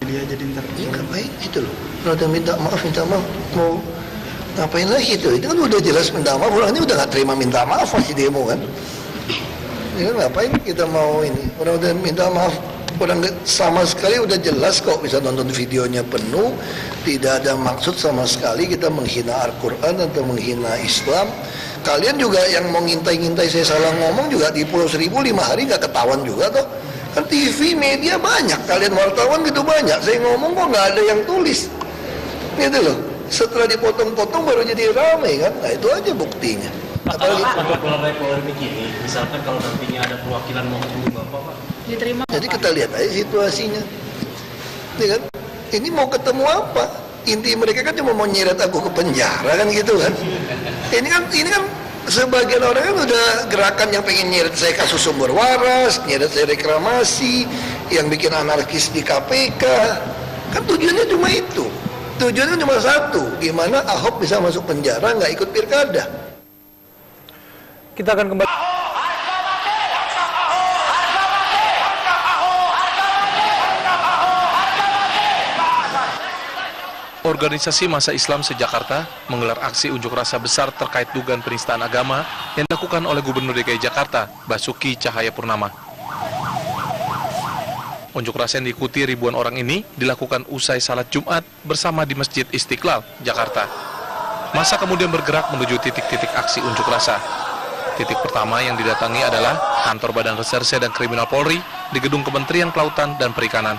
dia jadi ntar. Iya ngapain gitu loh. Kalau udah minta maaf mau ngapain lagi itu? Itu kan udah jelas minta maaf. Orangnya udah nggak terima minta maaf masih demo kan. Ya ngapain kita mau ini? Orang udah minta maaf. Orang sama sekali udah jelas kok, bisa nonton videonya penuh, tidak ada maksud sama sekali kita menghina Al-Quran atau menghina Islam. Kalian juga yang mau ngintai-ngintai saya salah ngomong juga di Pulau Seribu 5 hari gak ketahuan juga toh. Kan TV, media banyak, kalian wartawan gitu banyak, saya ngomong kok gak ada yang tulis gitu loh. Setelah dipotong-potong baru jadi ramai kan, nah itu aja buktinya. Apalagi polemik ini, misalkan kalau nantinya ada perwakilan mau ketemu Bapak, Pak, diterima. Jadi kita lihat aja situasinya, ya kan? Ini mau ketemu apa? Inti mereka kan cuma mau nyeret aku ke penjara kan gitu kan? Ini kan sebagian orang kan udah gerakan yang pengen nyeret saya kasus sumber waras, nyeret saya reklamasi, yang bikin anarkis di KPK. Kan tujuannya cuma itu. Tujuannya cuma satu, gimana Ahok bisa masuk penjara nggak ikut pilkada. Kita akan kembali. Organisasi Massa Islam se-Jakarta menggelar aksi unjuk rasa besar terkait dugaan penistaan agama yang dilakukan oleh Gubernur DKI Jakarta, Basuki Cahayapurnama. Unjuk rasa yang diikuti ribuan orang ini dilakukan usai salat Jumat bersama di Masjid Istiqlal, Jakarta. Massa kemudian bergerak menuju titik-titik aksi unjuk rasa. Titik pertama yang didatangi adalah kantor Badan Reserse dan Kriminal Polri di Gedung Kementerian Kelautan dan Perikanan.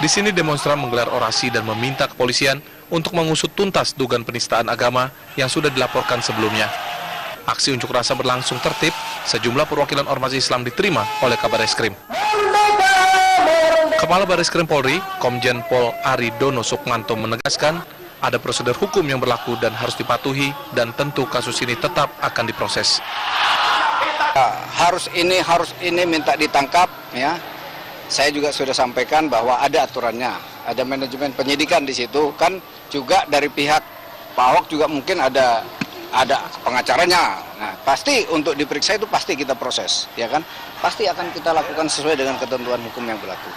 Di sini demonstran menggelar orasi dan meminta kepolisian untuk mengusut tuntas dugaan penistaan agama yang sudah dilaporkan sebelumnya. Aksi unjuk rasa berlangsung tertib, sejumlah perwakilan ormas Islam diterima oleh Kabar Eskrim. Kepala Bareskrim Polri, Komjen Pol Ari Dono Sukmanto menegaskan ada prosedur hukum yang berlaku dan harus dipatuhi, dan tentu kasus ini tetap akan diproses. Harus ini minta ditangkap ya. Saya juga sudah sampaikan bahwa ada aturannya, ada manajemen penyidikan di situ, kan juga dari pihak Pak Ahok juga mungkin ada pengacaranya. Nah, pasti untuk diperiksa itu pasti kita proses, ya kan? Pasti akan kita lakukan sesuai dengan ketentuan hukum yang berlaku.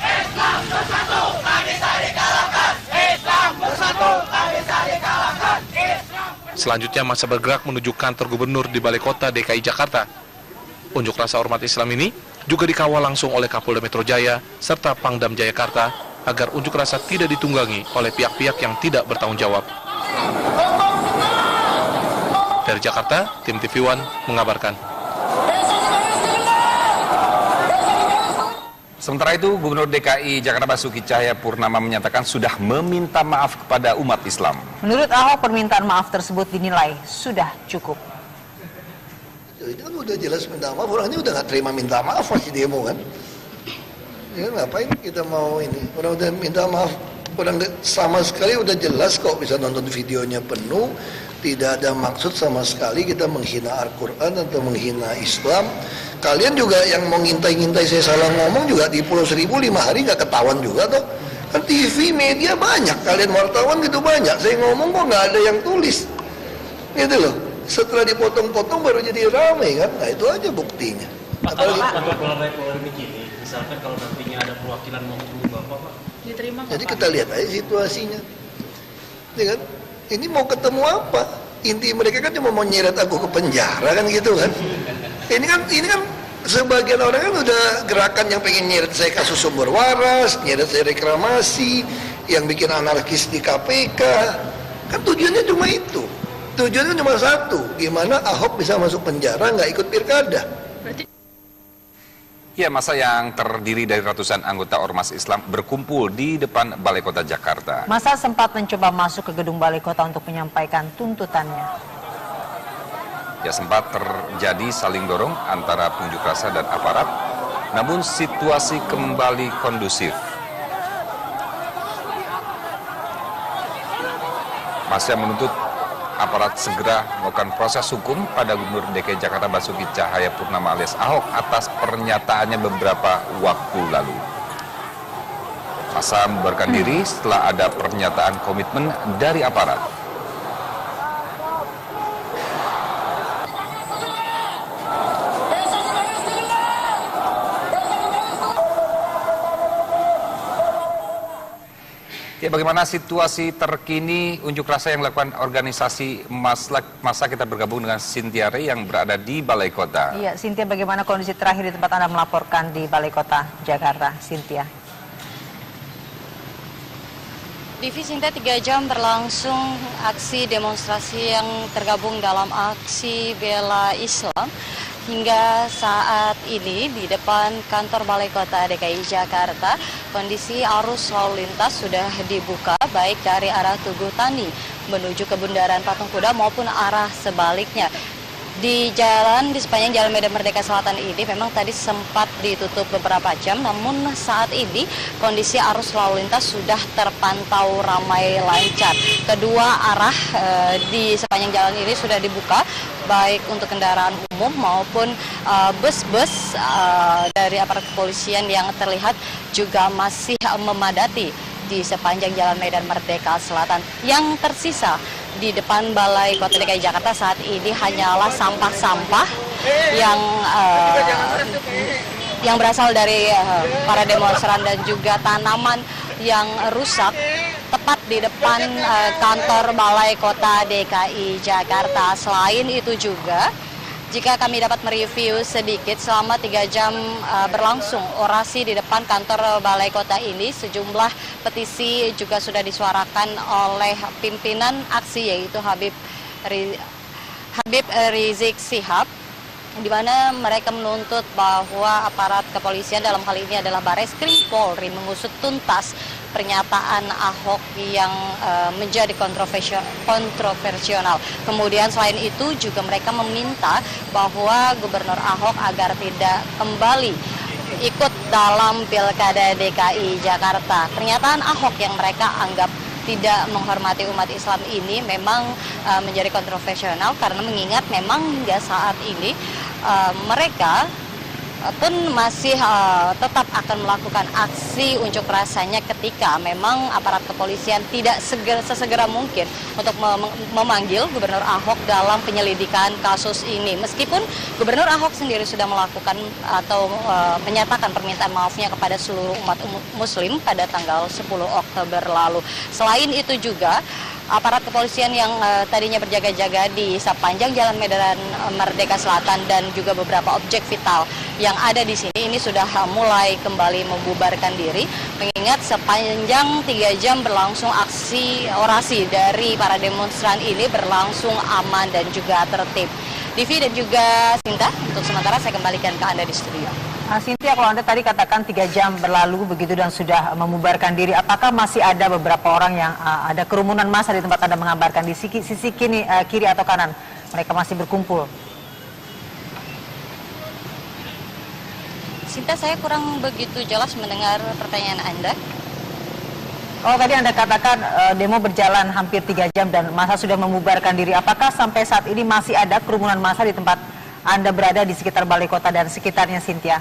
Islam bersatu, tak bisa dikalahkan. Islam bersatu, tak bisa dikalahkan. Selanjutnya massa bergerak menuju kantor gubernur di Balai Kota DKI Jakarta. Unjuk rasa ormas Islam ini juga dikawal langsung oleh Kapolda Metro Jaya serta Pangdam Jayakarta agar unjuk rasa tidak ditunggangi oleh pihak-pihak yang tidak bertanggung jawab. Dari Jakarta, tim TV One mengabarkan. Sementara itu, Gubernur DKI Jakarta Basuki Cahayapurnama menyatakan sudah meminta maaf kepada umat Islam. Menurut Ahok, permintaan maaf tersebut dinilai sudah cukup. Itu kan udah jelas minta maaf, orangnya udah nggak terima minta maaf masih demo kan. Ya ngapain kita mau ini? Orang udah minta maaf, orang sama sekali udah jelas kok, bisa nonton videonya penuh, tidak ada maksud sama sekali kita menghina Al-Quran atau menghina Islam. Kalian juga yang mau ngintai-ngintai saya salah ngomong juga di Pulau Seribu 5 hari nggak ketahuan juga toh. Kan TV, media banyak, kalian wartawan gitu banyak, saya ngomong kok nggak ada yang tulis gitu loh. Setelah dipotong-potong baru jadi ramai kan, nah itu aja buktinya. Apalagi polemik ini, misalkan kalau nantinya ada perwakilan mau ketemu Bapak, Pak, diterima. Jadi kita lihat aja situasinya, ya kan? Ini mau ketemu apa? Inti mereka kan cuma mau nyeret aku ke penjara kan gitu kan? Ini kan sebagian orang kan udah gerakan yang pengen nyeret saya kasus sumber waras, nyeret saya reklamasi, yang bikin anarkis di KPK. Kan tujuannya cuma itu. Tujuannya cuma satu, gimana Ahok bisa masuk penjara nggak ikut pilkada. Ya, massa yang terdiri dari ratusan anggota ormas Islam berkumpul di depan Balai Kota Jakarta. Massa sempat mencoba masuk ke gedung Balai Kota untuk menyampaikan tuntutannya. Ya, sempat terjadi saling dorong antara pengunjuk rasa dan aparat, namun situasi kembali kondusif. Massa menuntut aparat segera melakukan proses hukum pada Gubernur DKI Jakarta Basuki Cahayapurnama alias Ahok atas pernyataannya beberapa waktu lalu. Massa membubarkan diri setelah ada pernyataan komitmen dari aparat. Ya, bagaimana situasi terkini unjuk rasa yang dilakukan organisasi masa kita bergabung dengan Cynthia Rey yang berada di Balai Kota. Iya, Cynthia, bagaimana kondisi terakhir di tempat Anda melaporkan di Balai Kota Jakarta, Cynthia? Divi, Sinta, 3 jam berlangsung aksi demonstrasi yang tergabung dalam aksi bela Islam. Hingga saat ini di depan kantor Balai Kota DKI Jakarta, kondisi arus lalu lintas sudah dibuka baik dari arah Tugu Tani menuju ke Bundaran Patung Kuda maupun arah sebaliknya. Di sepanjang Jalan Medan Merdeka Selatan ini memang tadi sempat ditutup beberapa jam, namun saat ini kondisi arus lalu lintas sudah terpantau ramai lancar. Kedua arah di sepanjang jalan ini sudah dibuka, baik untuk kendaraan umum maupun bus-bus dari aparat kepolisian yang terlihat juga masih memadati di sepanjang Jalan Medan Merdeka Selatan. Yang tersisa di depan Balai Kota DKI Jakarta saat ini hanyalah sampah-sampah yang berasal dari para demonstran dan juga tanaman yang rusak tepat di depan kantor Balai Kota DKI Jakarta. Selain itu juga, jika kami dapat mereview sedikit, selama 3 jam berlangsung orasi di depan kantor Balai Kota ini, sejumlah petisi juga sudah disuarakan oleh pimpinan aksi, yaitu Habib Rizik Syihab, di mana mereka menuntut bahwa aparat kepolisian, dalam hal ini adalah Bareskrim Polri, mengusut tuntas pernyataan Ahok yang menjadi kontroversial. Kemudian selain itu juga mereka meminta bahwa Gubernur Ahok agar tidak kembali ikut dalam Pilkada DKI Jakarta. Pernyataan Ahok yang mereka anggap tidak menghormati umat Islam ini memang menjadi kontroversial karena mengingat memang hingga saat ini mereka pun masih tetap akan melakukan aksi unjuk rasanya ketika memang aparat kepolisian tidak sesegera mungkin untuk memanggil Gubernur Ahok dalam penyelidikan kasus ini. Meskipun Gubernur Ahok sendiri sudah melakukan atau menyatakan permintaan maafnya kepada seluruh umat muslim pada tanggal 10 Oktober lalu. Selain itu juga, aparat kepolisian yang tadinya berjaga-jaga di sepanjang Jalan Medan Merdeka Selatan dan juga beberapa objek vital yang ada di sini ini sudah mulai kembali membubarkan diri, mengingat sepanjang 3 jam berlangsung aksi orasi dari para demonstran ini berlangsung aman dan juga tertib. Divi dan juga Sinta, untuk sementara saya kembalikan ke Anda di studio. Cynthia, kalau Anda tadi katakan 3 jam berlalu begitu dan sudah membubarkan diri, apakah masih ada beberapa orang yang ada kerumunan massa di tempat Anda mengabarkan di sisi kiri atau kanan? Mereka masih berkumpul. Sinta, saya kurang begitu jelas mendengar pertanyaan Anda. Oh, tadi Anda katakan demo berjalan hampir 3 jam dan massa sudah membubarkan diri. Apakah sampai saat ini masih ada kerumunan massa di tempat Anda berada di sekitar Balai Kota dan sekitarnya, Cynthia?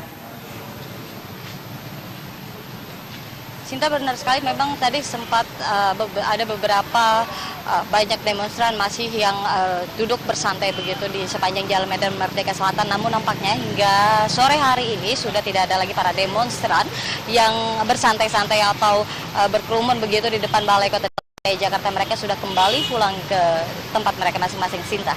Sinta, benar sekali, memang tadi sempat ada beberapa banyak demonstran masih yang duduk bersantai begitu di sepanjang Jalan Medan Merdeka Selatan. Namun nampaknya hingga sore hari ini sudah tidak ada lagi para demonstran yang bersantai-santai atau berkerumun begitu di depan Balai Kota Jakarta. Mereka sudah kembali pulang ke tempat mereka masing-masing. Sinta.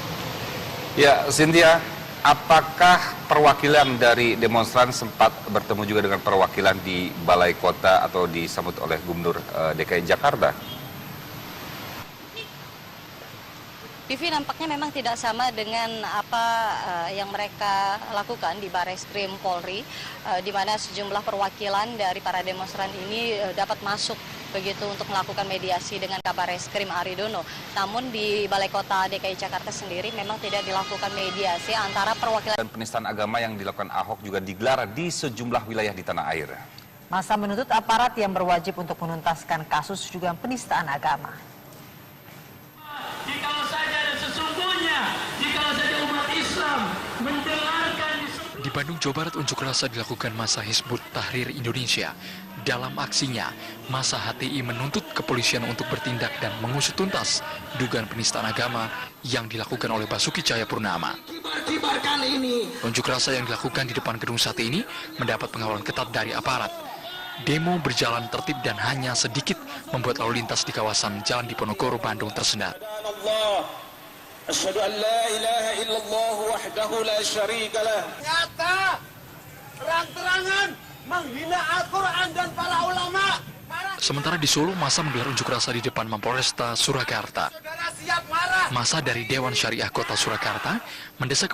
Ya, Cynthia, apakah perwakilan dari demonstran sempat bertemu juga dengan perwakilan di Balai Kota atau disambut oleh Gubernur DKI Jakarta? Vivi, nampaknya memang tidak sama dengan apa yang mereka lakukan di Bareskrim Polri, di mana sejumlah perwakilan dari para demonstran ini dapat masuk begitu untuk melakukan mediasi dengan Kabareskrim Aridono. Namun di Balai Kota DKI Jakarta sendiri memang tidak dilakukan mediasi antara perwakilan dan penistaan agama yang dilakukan Ahok juga digelar di sejumlah wilayah di tanah air. Massa menuntut aparat yang berwajib untuk menuntaskan kasus dugaan penistaan agama. Jikalau saja dan sesungguhnya, jikalau saja umat Islam mendengarkan di Bandung, Jawa Barat, unjuk rasa dilakukan massa Hizbut Tahrir Indonesia. Dalam aksinya, massa HTI menuntut kepolisian untuk bertindak dan mengusut tuntas dugaan penistaan agama yang dilakukan oleh Basuki Cahayapurnama. Unjuk rasa yang dilakukan di depan gedung sate ini mendapat pengawalan ketat dari aparat. Demo berjalan tertib dan hanya sedikit membuat lalu lintas di kawasan Jalan Diponegoro, Bandung tersendat. Asyhadu an la ilaha illallah wahdahu la syarika lah. Nyata, terang-terangan menghina Al-Quran dan para ulama. Sementara di Solo, massa menggelar unjuk rasa di depan Mapolresta Surakarta. Massa dari Dewan Syariah Kota Surakarta mendesak